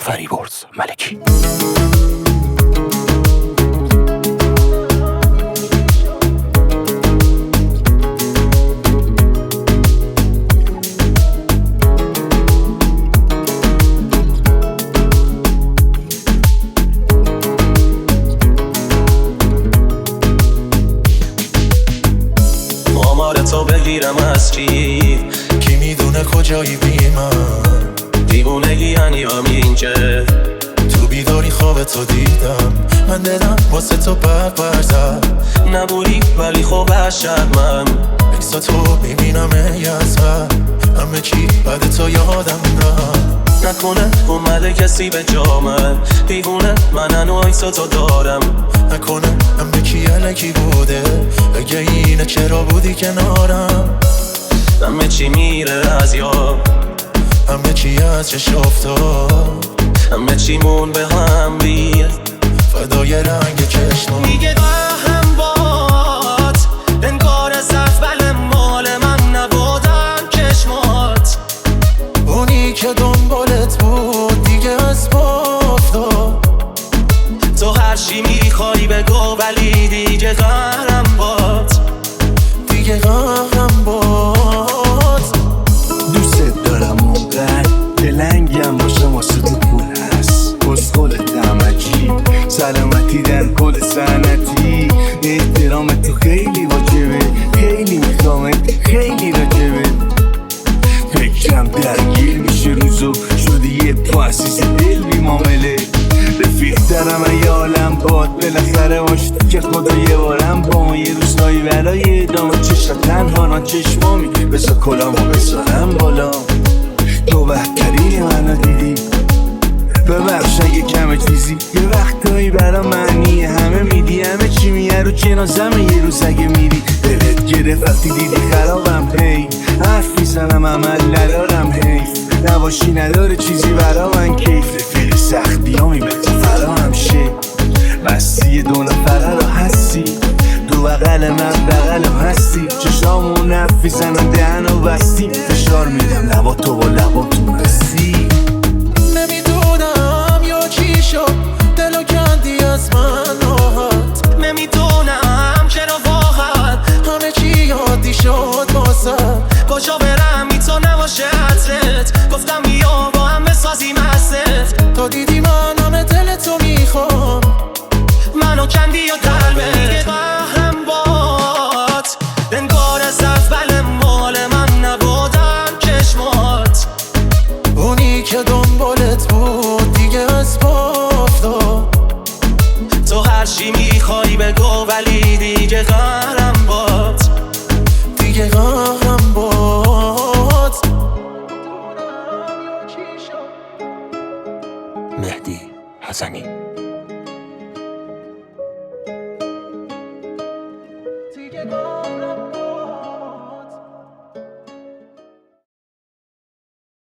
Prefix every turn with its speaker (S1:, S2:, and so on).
S1: فریبرز ملکی.
S2: تو بگیرم از کی میدونه کجایی بی من، دیوونگی یعنی همین که تو بیداری خوابتو دیدم، من دلم واسه تو پر زد، نبودی ولی خوب اشد من عکسا تو میبینم ای ازم، همه چی بعد تو یادم رفت، نکنه اومده کسی به جا من، دیوونه من هنو عکسا تو دارم، نکنه همه کی الکی بوده، اگه اینه چرا بودی کنارم، همه چی میره از یاد، همه چی از چش افتاد، همه چی مون به هم بیه فدای رنگ چشم میگه هم باد انگار ظرف بله مال من نبودن چشمات، اونی که دنبالت بود دیگه از بافتاد، تو هر چی میخوای بگو ولی دیگه قهرم باد، دیگه قهرم باد،
S3: دوست دارم اونقدر دلنگم باشم واسه تو پول هست، کسخولتم عجیب سلامتی در کل سنتی، احترام تو خیلی واجبه، خیلی میخوامت خیلی راجبه، فکرم درگیر میشه روزو شدی یه پاسیس دل بی معامله، رفیق دارم ای عالم باد بالاخره باشد که خدا یه بارم با ما یه روزایی برای ادامه چشم تنها چشمامی بسا کلامو بسارم بالا، تو بهترین منو دیدی ببخش اگه کم چیزی، یه وقتایی برا معنی همه میدی، همه چی میه رو جنازمه یه روز اگه میری، دلت گرفت وقتی دیدی خرابم، هی حرف میزنم عمل ندارم، حیف نباشی نداره چیزی برا من کیف، رفیق سختی ها میبته فرا همشه بستی دو نفره رو هستی، دو بغل من بغل هستی، چشامون نفی زنن دهن و بستی، فشار میدم لبا تو با لباتون هستی،
S2: نمیدونم یا چی شد دلو کندی از من راحت، نمیدونم چرا واقعا همه چی عادی شد بازم، کجا برم ای تو نباشه عطرت، گفتم بیا با هم بسازیم حست، تا دیدی من همه دل تو میخوام، منو کندی و قلبت دیگه قهرم باد، انگار ظرف بله مال من نبودن چشمات، اونی که دنبالت بود دیگه از بافتاد، تو هر چی میخوای بگو ولی دیگه قهرم باد، دیگه قهرم باد.
S1: مهدی حسنی.
S2: دیگه